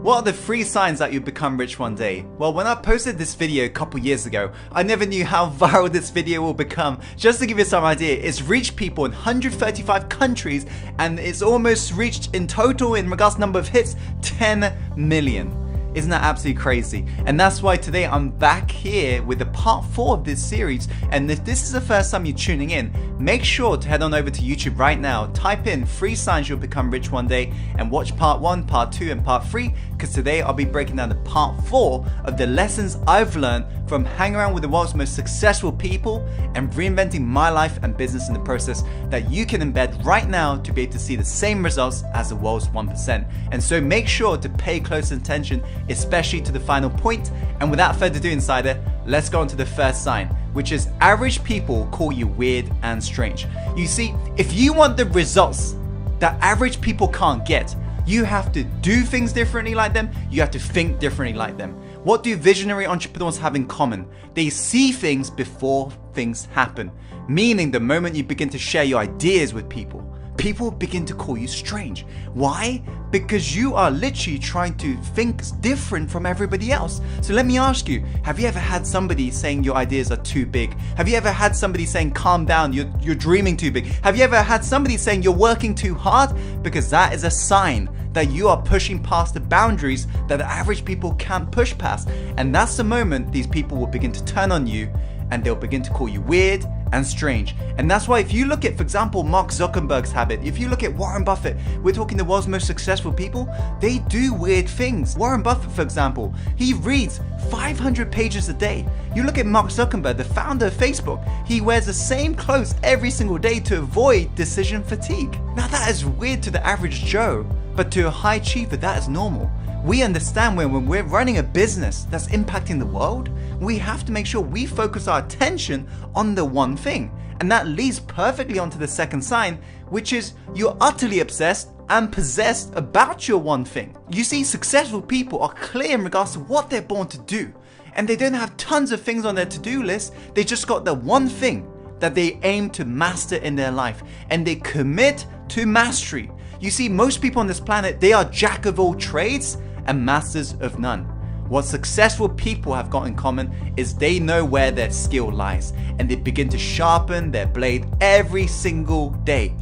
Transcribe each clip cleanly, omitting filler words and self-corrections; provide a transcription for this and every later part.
What are the 3 signs that you become rich one day? Well, when I posted this video a couple years ago, I never knew how viral this video will become. Just to give you some idea, it's reached people in 135 countries and it's almost reached in total, in regards to number of hits, 10 million. Isn't that absolutely crazy? And that's why today I'm back here with the part 4 of this series. And if this is the first time you're tuning in, make sure to head on over to YouTube right now, type in 3 signs you'll become rich one day, and watch part 1, part 2 and part 3, because today I'll be breaking down the part 4 of the lessons I've learned from hanging around with the world's most successful people and reinventing my life and business in the process, that you can embed right now to be able to see the same results as the world's 1%. And so make sure to pay close attention, especially to the final point. And without further ado, Insider, let's go on to the first sign, which is average people call you weird and strange. You see, if you want the results that average people can't get, you have to do things differently like them, you have to think differently like them. What do visionary entrepreneurs have in common? They see things before things happen. Meaning the moment you begin to share your ideas with people, people begin to call you strange. Why? Because you are literally trying to think different from everybody else. So let me ask you, have you ever had somebody saying your ideas are too big? Have you ever had somebody saying, calm down, you're dreaming too big? Have you ever had somebody saying you're working too hard? Because that is a sign that you are pushing past the boundaries that the average people can't push past. And that's the moment these people will begin to turn on you and they'll begin to call you weird and strange. And that's why if you look at, for example, Mark Zuckerberg's habit, if you look at Warren Buffett, we're talking the world's most successful people, they do weird things. Warren Buffett, for example, he reads 500 pages a day. You look at Mark Zuckerberg, the founder of Facebook, he wears the same clothes every single day to avoid decision fatigue. Now that is weird to the average Joe, but to a high achiever, that is normal. We understand when we're running a business that's impacting the world, we have to make sure we focus our attention on the one thing. And that leads perfectly onto the second sign, which is you're utterly obsessed and possessed about your one thing. You see, successful people are clear in regards to what they're born to do. And they don't have tons of things on their to-do list. They just got the one thing that they aim to master in their life. And they commit to mastery. You see, most people on this planet, they are jack of all trades and masters of none. What successful people have got in common is they know where their skill lies and they begin to sharpen their blade every single day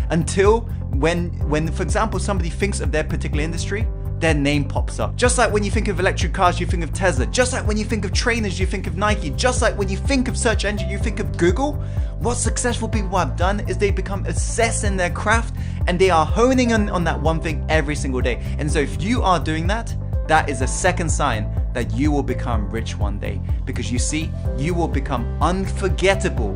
until when for example somebody thinks of their particular industry, their name pops up. Just like when you think of electric cars, you think of Tesla. Just like when you think of trainers, you think of Nike. Just like when you think of search engine, you think of Google. What successful people have done is they become obsessed in their craft and they are honing on that one thing every single day. And so if you are doing that, that is a second sign that you will become rich one day. Because you see, you will become unforgettable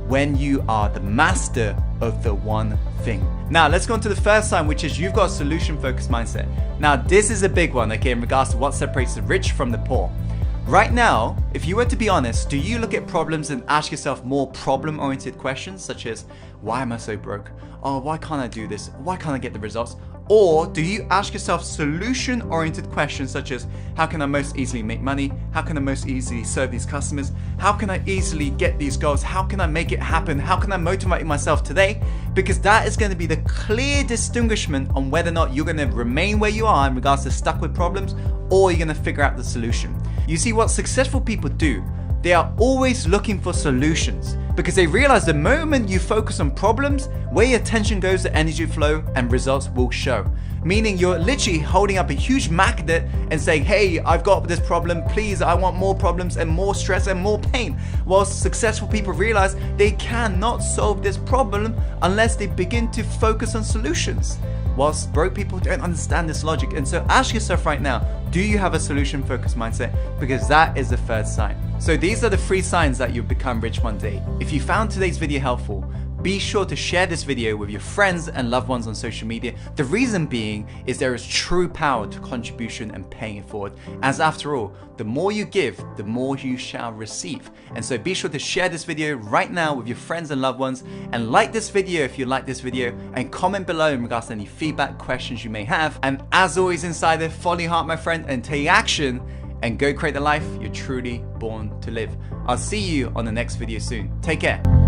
when you are the master of the one thing. Now let's go on to the first sign, which is you've got a solution focused mindset. Now this is a big one, okay, in regards to what separates the rich from the poor. Right now, if you were to be honest, do you look at problems and ask yourself more problem-oriented questions such as, why am I so broke? Oh, why can't I do this? Why can't I get the results? Or do you ask yourself solution-oriented questions such as, how can I most easily make money? How can I most easily serve these customers? How can I easily get these goals? How can I make it happen? How can I motivate myself today? Because that is going to be the clear distinguishment on whether or not you're going to remain where you are in regards to stuck with problems, or you're going to figure out the solution. You see, what successful people do, they are always looking for solutions because they realize the moment you focus on problems, where your attention goes, the energy flow and results will show. Meaning you're literally holding up a huge magnet and saying, hey, I've got this problem, please, I want more problems and more stress and more pain. Whilst successful people realize they cannot solve this problem unless they begin to focus on solutions. Whilst broke people don't understand this logic. And so ask yourself right now, do you have a solution focused mindset? Because that is the third sign. So these are the 3 signs that you'll become rich one day. If you found today's video helpful, be sure to share this video with your friends and loved ones on social media. The reason being is there is true power to contribution and paying it forward. As after all, the more you give, the more you shall receive. And so be sure to share this video right now with your friends and loved ones, and like this video if you like this video, and comment below in regards to any feedback, questions you may have. And as always, Insider, follow your heart, my friend, and take action and go create the life you're truly born to live. I'll see you on the next video soon. Take care.